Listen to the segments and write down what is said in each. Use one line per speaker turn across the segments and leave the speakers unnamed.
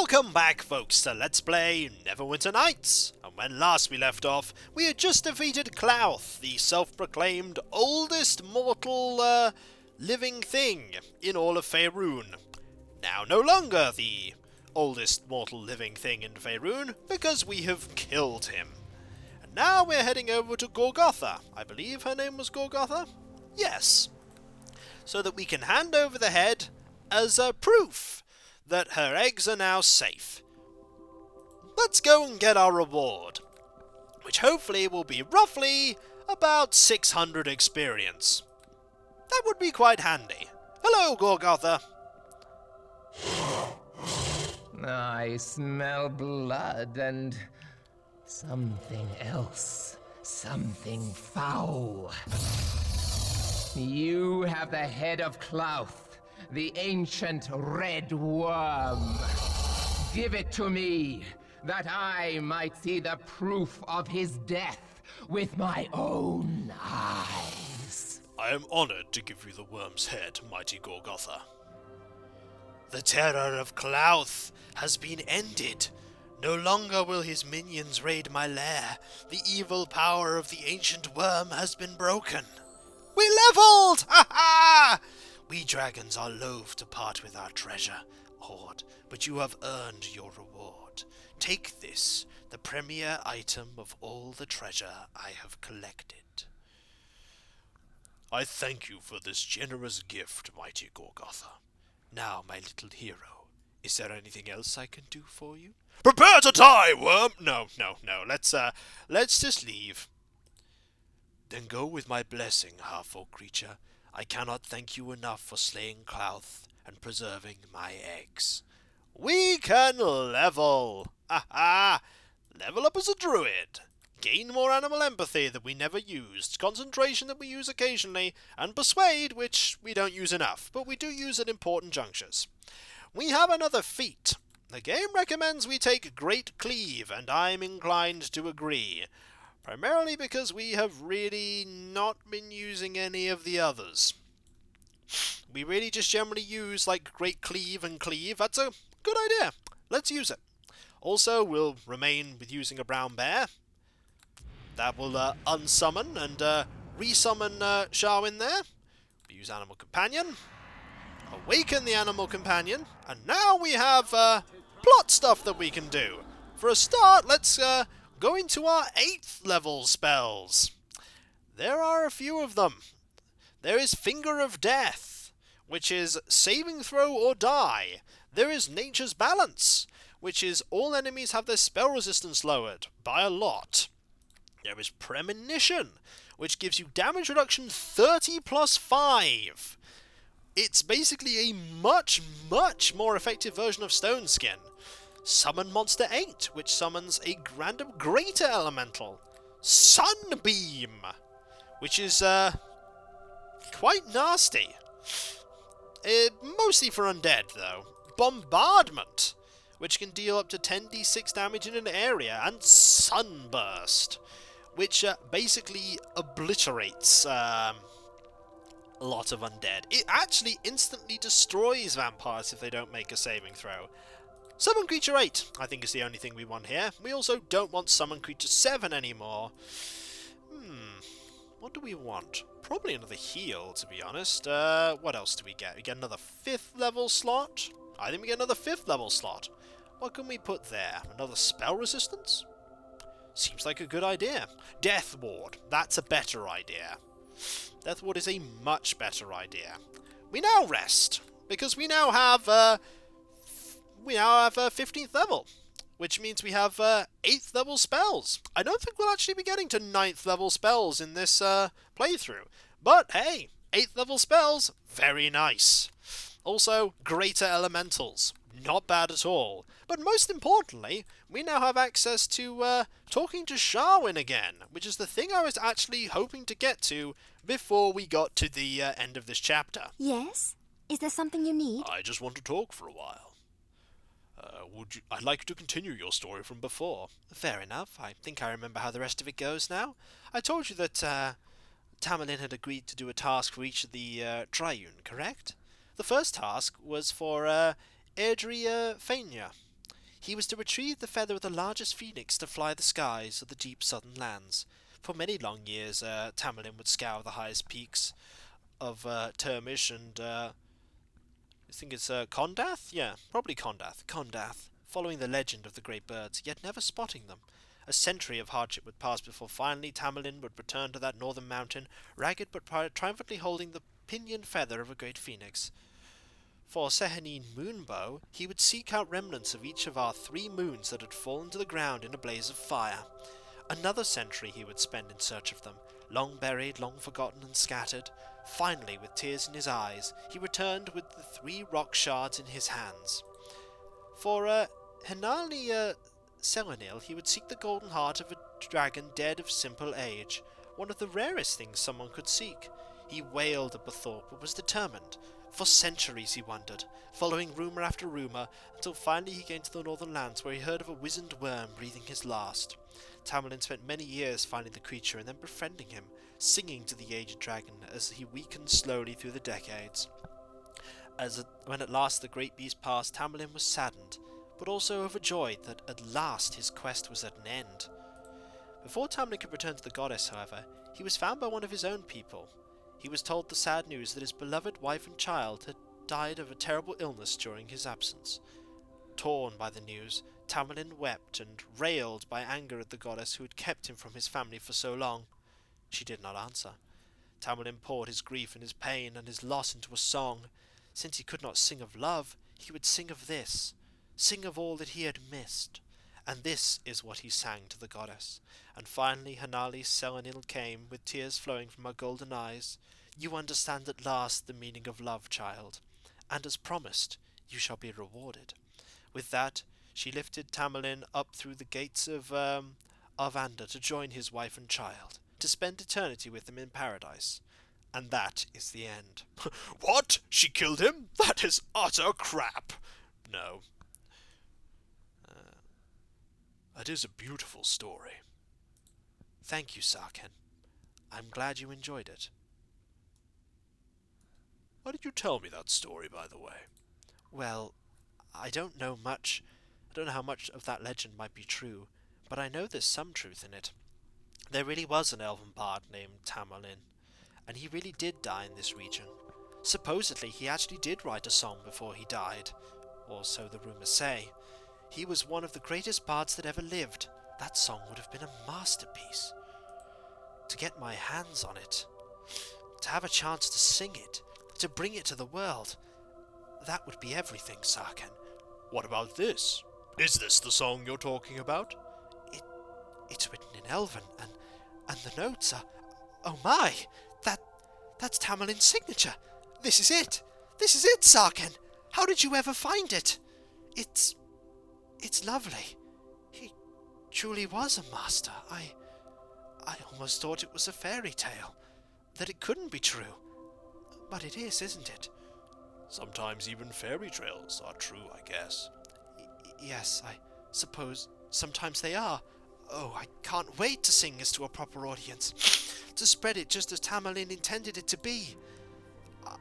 Welcome back, folks, to Let's Play Neverwinter Nights. And when last we left off, we had just defeated Klauth, the self-proclaimed oldest mortal living thing in all of Faerun. Now no longer the oldest mortal living thing in Faerun, because we have killed him. And now we're heading over to Golgotha. I believe her name was Golgotha? Yes. So that we can hand over the head as a proof that her eggs are now safe. Let's go and get our reward, which hopefully will be roughly about 600 experience. That would be quite handy. Hello, Golgotha.
I smell blood and something else. Something foul. You have the head of Klauth, the ancient red worm. Give it to me, that I might see the proof of his death with my own eyes.
I am honored to give you the worm's head, mighty Golgotha. The terror of Klauth has been ended. No longer will his minions raid my lair. The evil power of the ancient worm has been broken. We leveled! Ha ha! We dragons are loath to part with our treasure, hoard, but you have earned your reward. Take this, the premier item of all the treasure I have collected. I thank you for this generous gift, mighty Golgotha. Now, my little hero, is there anything else I can do for you? Prepare to die, worm! No. Let's just leave. Then go with my blessing, half-orc creature. I cannot thank you enough for slaying Klauth and preserving my eggs. We can level! Ha! Level up as a druid. Gain more animal empathy that we never used, concentration that we use occasionally, and persuade, which we don't use enough, but we do use at important junctures. We have another feat. The game recommends we take Great Cleave, and I'm inclined to agree. Primarily because we have really not been using any of the others. We really just generally use, like, Great Cleave and Cleave. That's a good idea. Let's use it. Also, we'll remain with using a brown bear. That will unsummon and resummon Sharwin there. We use Animal Companion. Awaken the Animal Companion. And now we have plot stuff that we can do. For a start, let's go into our 8th level spells. There are a few of them. There is Finger of Death, which is saving throw or die. There is Nature's Balance, which is all enemies have their spell resistance lowered by a lot. There is Premonition, which gives you damage reduction 30 plus 5. It's basically a much more effective version of Stone Skin. Summon Monster 8, which summons a random greater elemental. Sunbeam, which is quite nasty. Mostly for undead, though. Bombardment, which can deal up to 10d6 damage in an area. And Sunburst, which basically obliterates a lot of undead. It actually instantly destroys vampires if they don't make a saving throw. Summon Creature 8, I think, is the only thing we want here. We also don't want Summon Creature 7 anymore. What do we want? Probably another heal, to be honest. What else do we get? We get another 5th level slot? I think we get another 5th level slot. What can we put there? Another spell resistance? Seems like a good idea. Death Ward. That's a better idea. Death Ward is a much better idea. We now rest, because we now have 15th level, which means we have 8th level spells. I don't think we'll actually be getting to 9th level spells in this playthrough, but hey, 8th level spells, very nice. Also, greater elementals, not bad at all. But most importantly, we now have access to talking to Sharwin again, which is the thing I was actually hoping to get to before we got to the end of this chapter.
Yes? Is there something you need?
I just want to talk for a while. I'd like to continue your story from before. Fair enough. I think I remember how the rest of it goes now. I told you that Tamerlane had agreed to do a task for each of the Triune, correct? The first task was for Erdria Fania. He was to retrieve the feather of the largest phoenix to fly the skies of the deep southern lands. For many long years, Tamerlane would scour the highest peaks of Termish and I think it's Kondath? Yeah, probably Kondath, following the legend of the great birds, yet never spotting them. A century of hardship would pass before finally Tamerlane would return to that northern mountain, ragged but triumphantly holding the pinion feather of a great phoenix. For Sehanine Moonbow, he would seek out remnants of each of our 3 moons that had fallen to the ground in a blaze of fire. Another century he would spend in search of them, long buried, long forgotten and scattered. Finally, with tears in his eyes, he returned with the 3 rock shards in his hands. For Henali Selenil, he would seek the golden heart of a dragon dead of simple age, one of the rarest things someone could seek. He wailed at Bathorpe, but was determined. For centuries he wandered, following rumour after rumour, until finally he came to the northern lands, where he heard of a wizened worm breathing his last. Tamerlane spent many years finding the creature and then befriending him, singing to the aged dragon as he weakened slowly through the decades. When at last the great beast passed, Tamerlane was saddened, but also overjoyed that at last his quest was at an end. Before Tamerlane could return to the goddess, however, he was found by one of his own people. He was told the sad news that his beloved wife and child had died of a terrible illness during his absence. Torn by the news, Tamerlane wept and railed by anger at the goddess who had kept him from his family for so long. She did not answer. Tamerlane poured his grief and his pain and his loss into a song. Since he could not sing of love, he would sing of this, sing of all that he had missed. And this is what he sang to the goddess. And finally Henali Selenil came, with tears flowing from her golden eyes. You understand at last the meaning of love, child, and as promised, you shall be rewarded. With that, she lifted Tamerlane up through the gates of Arvander to join his wife and child, to spend eternity with them in paradise. And that is the end.
What? She killed him? That is utter crap. No. It is a beautiful story.
Thank you, sar'ken. I'm glad you enjoyed it.
Why did you tell me that story, by the way?
Well, I don't know much. I don't know how much of that legend might be true, but I know there's some truth in it. There really was an elven bard named Tamerlane, and he really did die in this region. Supposedly, he actually did write a song before he died, or so the rumours say. He was one of the greatest bards that ever lived. That song would have been a masterpiece. To get my hands on it, to have a chance to sing it, to bring it to the world, that would be everything, sar'ken.
What about this? Is this the song you're talking about?
It's written in Elven, and the notes are... Oh my! That's Tamerlane's signature! This is it! This is it, sar'ken! How did you ever find it? It's lovely. He truly was a master. I almost thought it was a fairy tale, that it couldn't be true. But it is, isn't it?
Sometimes even fairy tales are true, I guess.
Yes, I suppose sometimes they are. Oh, I can't wait to sing this to a proper audience, to spread it just as Tamerlane intended it to be.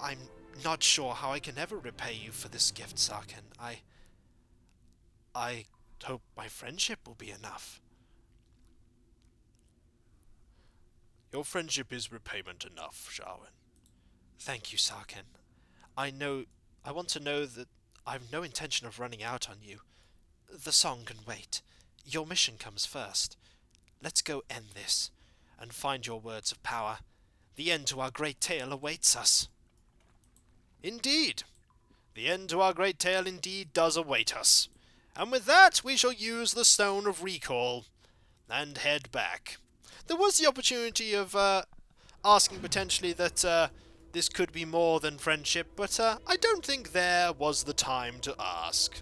I'm not sure how I can ever repay you for this gift, sar'ken. I hope my friendship will be enough.
Your friendship is repayment enough, Sharwin.
Thank you, sar'ken. I want to know that I've no intention of running out on you. The song can wait. Your mission comes first. Let's go end this, and find your words of power. The end to our great tale awaits us.
Indeed. The end to our great tale indeed does await us. And with that, we shall use the Stone of Recall, and head back. There was the opportunity of asking potentially that this could be more than friendship, but I don't think there was the time to ask.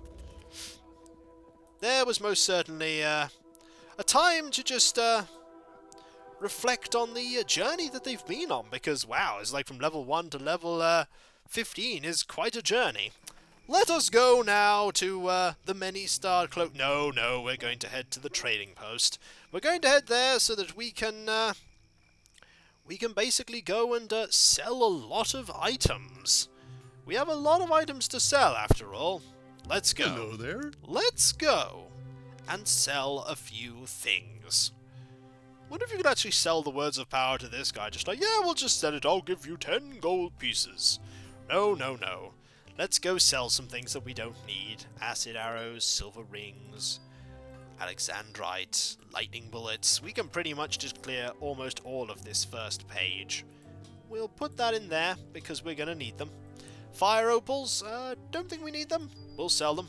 There was most certainly a time to just reflect on the journey that they've been on, because wow, it's like from level 1 to level 15 is quite a journey. Let us go now to the many-starred Klauth. No, we're going to head to the trading post. We're going to head there so that we can basically go and sell a lot of items. We have a lot of items to sell, after all. let's go.
Hello there.
Let's go and sell a few things. Wonder if you could actually sell the words of power to this guy. Just like, yeah, we'll just sell it. I'll give you 10 gold pieces. No, no, no. Let's go sell some things that we don't need. Acid arrows, silver rings, alexandrite, lightning bullets. We can pretty much just clear almost all of this first page. We'll put that in there because we're going to need them. Fire opals, don't think we need them. We'll sell them.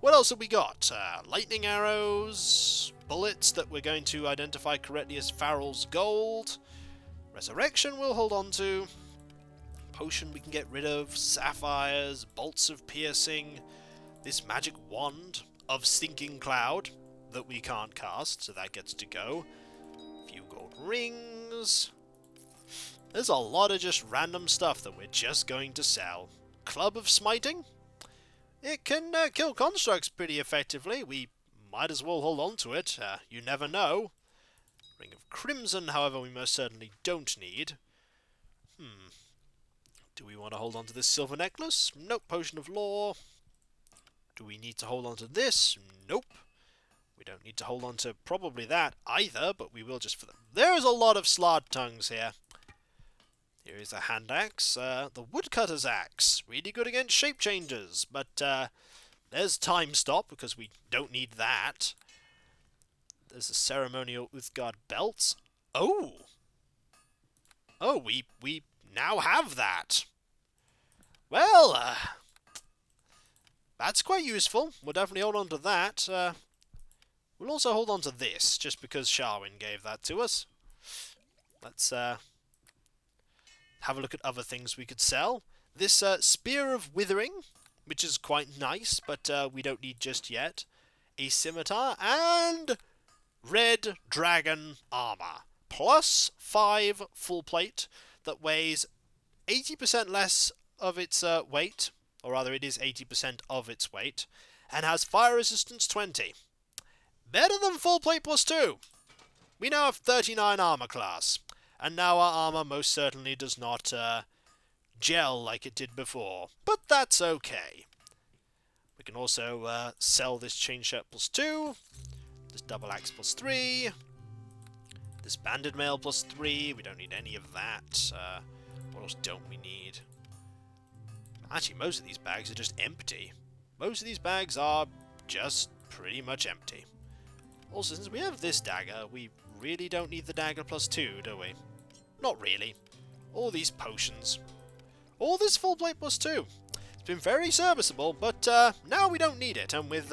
What else have we got? Lightning arrows, bullets that we're going to identify correctly as Farrell's gold. Resurrection we'll hold on to. Potion we can get rid of. Sapphires, bolts of piercing. This magic wand of stinking cloud that we can't cast, so that gets to go. A few gold rings. There's a lot of just random stuff that we're just going to sell. Club of smiting. It can kill constructs pretty effectively. We might as well hold on to it. You never know. Ring of Crimson, however, we most certainly don't need. Do we want to hold on to this silver necklace? Nope. Potion of Law. Do we need to hold on to this? Nope. We don't need to hold on to probably that either, but we will just for them. There's a lot of slard tongues here. Here is a hand axe. The woodcutter's axe. Really good against shape changers, but there's time stop because we don't need that. There's a ceremonial Uthgard belt. Oh! Oh, we now have that. Well, that's quite useful. We'll definitely hold on to that. We'll also hold on to this, just because Sharwin gave that to us. Let's have a look at other things we could sell. This Spear of Withering, which is quite nice, but we don't need just yet. A scimitar, and Red Dragon Armor. Plus 5 full plate that weighs 80% less of its weight, or rather it is 80% of its weight, and has fire resistance 20. Better than full plate plus 2. We now have 39 armor class, and now our armor most certainly does not gel like it did before, but that's okay. We can also sell this chain shirt plus 2, this double axe plus 3, this banded mail plus 3, we don't need any of that. What else don't we need? Actually, most of these bags are just empty. Most of these bags are just pretty much empty. Also, since we have this dagger, we really don't need the dagger plus 2, do we? Not really. All these potions. All this full plate plus 2. It's been very serviceable, but now we don't need it. And with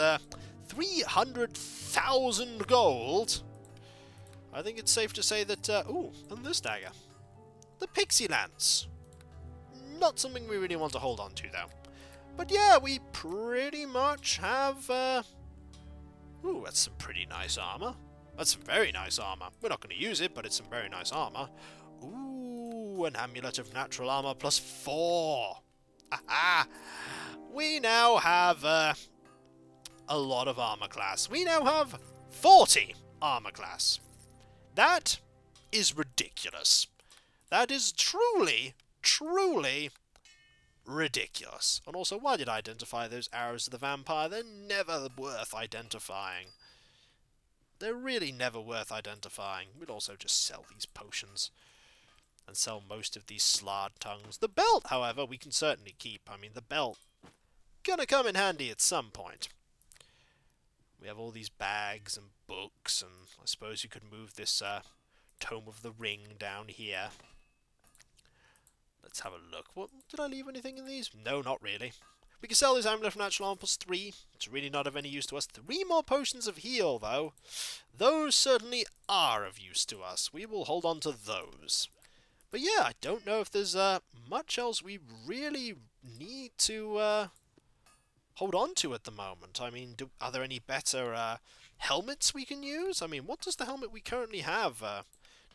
300,000 gold, I think it's safe to say that... ooh, and this dagger. The Pixie Lance. Not something we really want to hold on to, though. But yeah, we pretty much have... ooh, that's some pretty nice armor. That's some very nice armor. We're not going to use it, but it's some very nice armor. Ooh, an Amulet of Natural Armor plus 4. Aha! We now have a lot of armor class. We now have 40 armor class. That is ridiculous. That is truly, truly ridiculous. And also, why did I identify those arrows of the vampire? They're never worth identifying. They're really never worth identifying. We'd also just sell these potions and sell most of these slard tongues. The belt, however, we can certainly keep. I mean, the belt gonna come in handy at some point. We have all these bags and books, and I suppose you could move this Tome of the Ring down here. Let's have a look. What, did I leave anything in these? No, not really. We can sell this Amulet of Natural Armor plus 3. It's really not of any use to us. 3 more Potions of Heal, though. Those certainly are of use to us. We will hold on to those. But yeah, I don't know if there's much else we really need to hold on to at the moment. I mean, are there any better helmets we can use? I mean, what does the helmet we currently have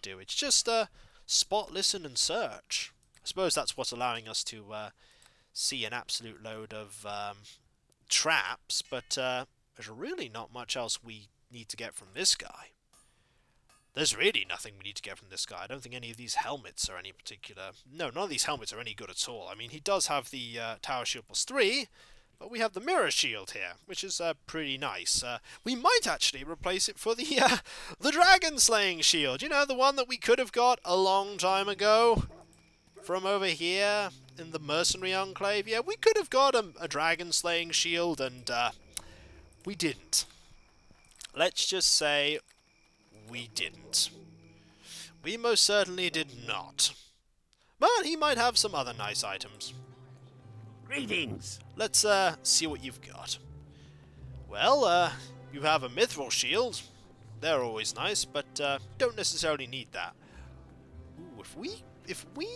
do? It's just spot, listen, and search. I suppose that's what's allowing us to see an absolute load of traps, but there's really not much else we need to get from this guy. There's really nothing we need to get from this guy. I don't think any of these helmets are any particular... No, none of these helmets are any good at all. I mean, he does have the Tower Shield plus 3, But we have the mirror shield here, which is pretty nice. We might actually replace it for the dragon slaying shield. You know, the one that we could have got a long time ago from over here in the mercenary enclave. Yeah, we could have got a dragon slaying shield, and we didn't. Let's just say we didn't. We most certainly did not. But he might have some other nice items.
Greetings!
Let's see what you've got. Well, you have a mithril shield. They're always nice, but don't necessarily need that. Ooh, if we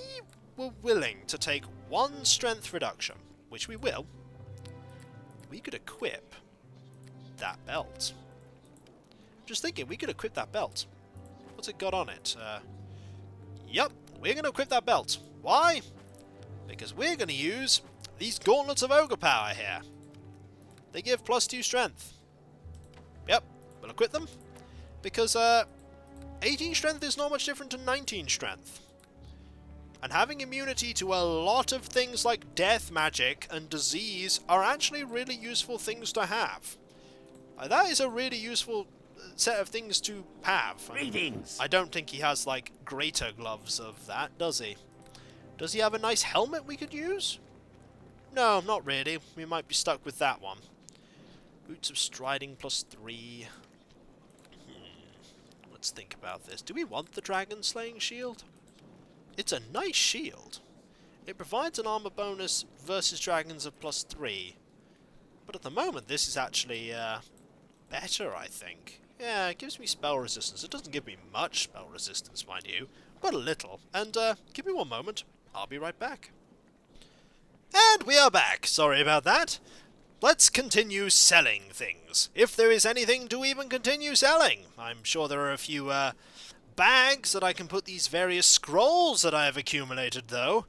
were willing to take 1 strength reduction, which we will, we could equip that belt. Just thinking, we could equip that belt. What's it got on it? Yep, we're going to equip that belt. Why? Because we're going to use these gauntlets of ogre power here. They give +2 strength. Yep, we'll equip them. Because 18 strength is not much different to 19 strength. And having immunity to a lot of things like death, magic, and disease are actually really useful things to have. That is a really useful set of things to have.
Greetings!
I don't think he has, like, greater gloves of that, does he? Does he have a nice helmet we could use? No, not really. We might be stuck with that one. Boots of striding +3. Let's think about this. Do we want the dragon slaying shield? It's a nice shield. It provides an armor bonus versus dragons of +3. But at the moment, this is actually better, I think. Yeah, it gives me spell resistance. It doesn't give me much spell resistance, mind you, but a little. And give me one moment. I'll be right back. And we are back. Sorry about that. Let's continue selling things. If there is anything to even continue selling. I'm sure there are a few bags that I can put these various scrolls that I have accumulated, though.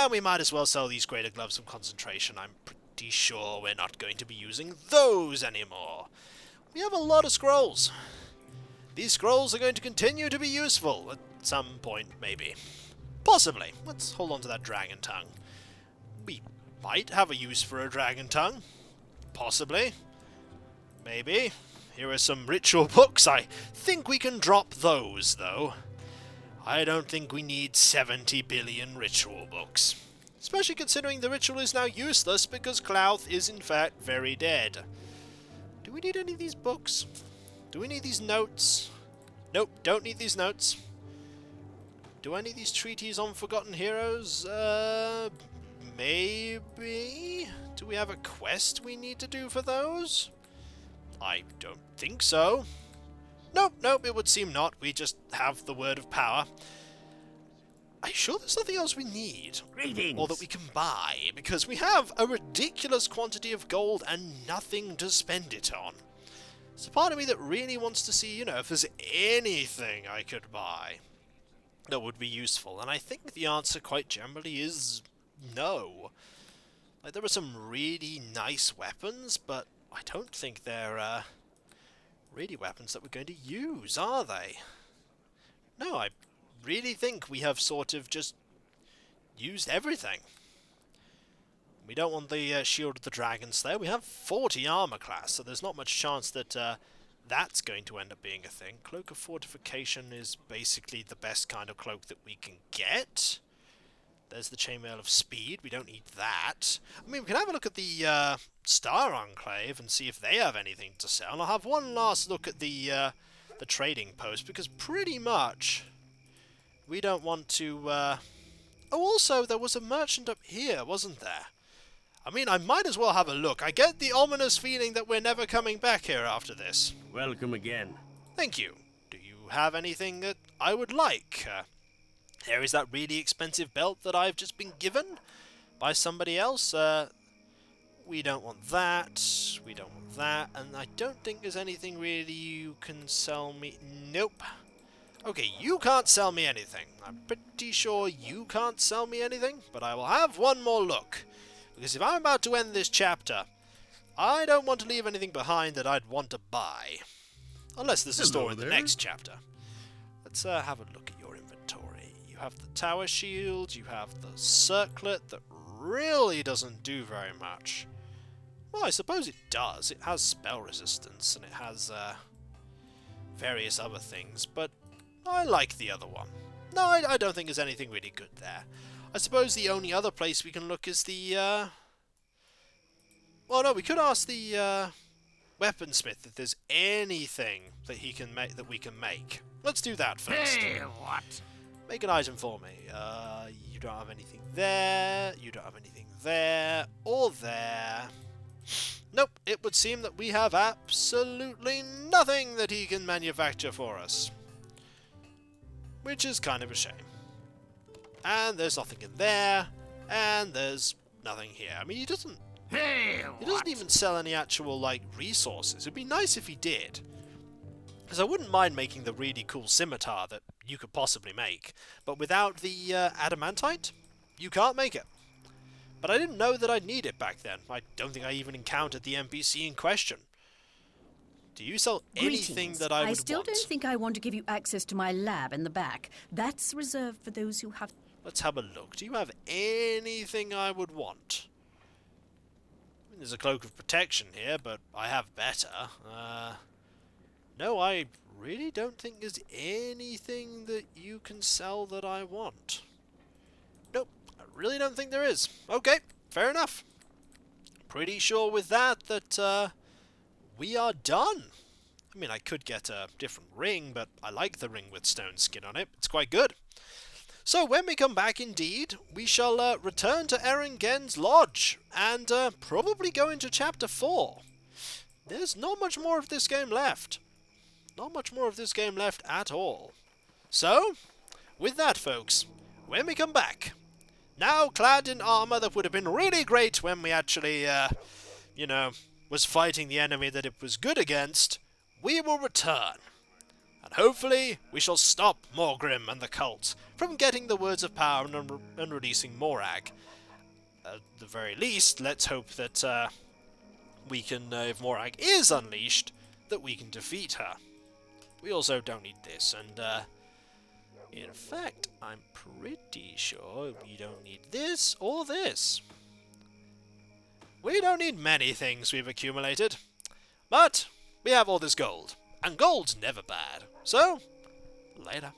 We might as well sell these greater gloves of concentration. I'm pretty sure we're not going to be using those anymore. We have a lot of scrolls. These scrolls are going to continue to be useful at some point, maybe. Possibly. Let's hold on to that dragon tongue. We might have a use for a dragon tongue. Possibly. Maybe. Here are some ritual books. I think we can drop those, though. I don't think we need 70 billion ritual books. Especially considering the ritual is now useless because Klauth is in fact very dead. Do we need any of these books? Do we need these notes? Nope, don't need these notes. Do I need these treaties on forgotten heroes? Maybe? Do we have a quest we need to do for those? I don't think so. Nope, it would seem not. We just have the word of power. Are you sure there's nothing else we need?
Greetings!
Or that we can buy? Because we have a ridiculous quantity of gold and nothing to spend it on. It's a part of me that really wants to see, if there's anything I could buy that would be useful. And I think the answer quite generally is no. Like, there are some really nice weapons, but I don't think they're really weapons that we're going to use, are they? No, I really think we have sort of just used everything. We don't want the Shield of the Dragon Slayer. We have 40 armor class, so there's not much chance that that's going to end up being a thing. Cloak of Fortification is basically the best kind of cloak that we can get. There's the Chainmail of Speed. We don't need that. I mean, we can have a look at the Star Enclave and see if they have anything to sell. And I'll have one last look at the trading post, because pretty much we don't want to... Oh, also, there was a merchant up here, wasn't there? I mean, I might as well have a look. I get the ominous feeling that we're never coming back here after this.
Welcome again.
Thank you. Do you have anything that I would like? There is that really expensive belt that I've just been given by somebody else. We don't want that. We don't want that. And I don't think there's anything really you can sell me. Nope. Okay, you can't sell me anything. I'm pretty sure you can't sell me anything, but I will have one more look. Because if I'm about to end this chapter, I don't want to leave anything behind that I'd want to buy. Unless there's a store in the next chapter. Let's have a look at your inventory. You have the tower shield, you have the circlet that really doesn't do very much. Well, I suppose it does. It has spell resistance, and it has various other things, but I like the other one. No, I don't think there's anything really good there. I suppose the only other place we can look is the... Well, no, we could ask the weaponsmith if there's anything that he can make that we can make. Let's do that first.
Hey, what?
Make an item for me. You don't have anything there. You don't have anything there or there. Nope, it would seem that we have absolutely nothing that he can manufacture for us. Which is kind of a shame. And there's nothing in there, and there's nothing here. I mean, he doesn't even sell any actual, like, resources. It'd be nice if he did. Because I wouldn't mind making the really cool scimitar that you could possibly make. But without the adamantite, you can't make it. But I didn't know that I'd need it back then. I don't think I even encountered the NPC in question. Do you sell anything
Greetings.
that I would want?
I still don't think I want to give you access to my lab in the back. That's reserved for those who have...
Let's have a look. Do you have anything I would want? I mean, there's a cloak of protection here, but I have better. No, I really don't think there's anything that you can sell that I want. Nope, I really don't think there is. Okay, fair enough. Pretty sure with that we are done. I mean, I could get a different ring, but I like the ring with stone skin on it. It's quite good. So when we come back, indeed, we shall return to Erengen's lodge and probably go into Chapter 4. There's not much more of this game left. Not much more of this game left at all. So, with that, folks, when we come back, now clad in armor that would have been really great when we actually, was fighting the enemy that it was good against, we will return. And hopefully we shall stop Morgrim and the cult from getting the words of power and releasing Morag. At the very least, let's hope that we can, if Morag is unleashed, that we can defeat her. We also don't need this, and in fact, I'm pretty sure we don't need this or this. We don't need many things we've accumulated, but we have all this gold, and gold's never bad. So, later.